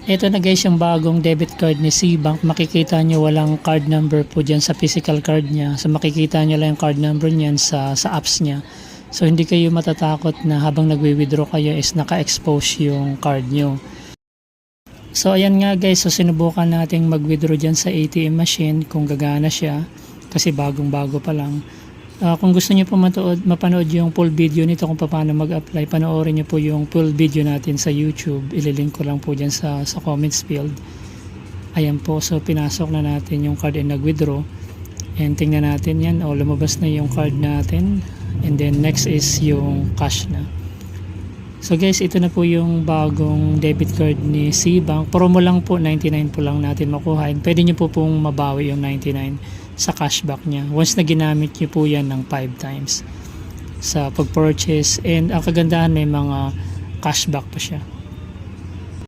Ito na guys yung bagong debit card ni Cbank. Makikita nyo walang card number po dyan sa physical card niya. So makikita nyo lang yung card number niyan sa apps niya. So hindi kayo matatakot na habang nagwi-withdraw kayo is naka-expose yung card nyo. So ayan nga guys, so sinubukan nating mag-withdraw dyan sa ATM machine kung gagana siya. Kasi bagong bago pa lang. Kung gusto niyo po mapanood yung full video nito kung paano mag-apply, panoorin niyo po yung full video natin sa YouTube. Ililink ko lang po dyan sa comments field. Ayan po, so pinasok na natin yung card and nag-withdraw. And tingnan natin yan, lumabas na yung card natin. And then next is yung cash na. So guys, ito na po yung bagong debit card ni Cbank. Promo lang po, 99 po lang natin makuha. And pwede nyo po pong mabawi yung 99 sa cashback niya. Once na ginamit nyo po yan ng 5 times sa pag-purchase. And ang kagandahan, may mga cashback pa siya.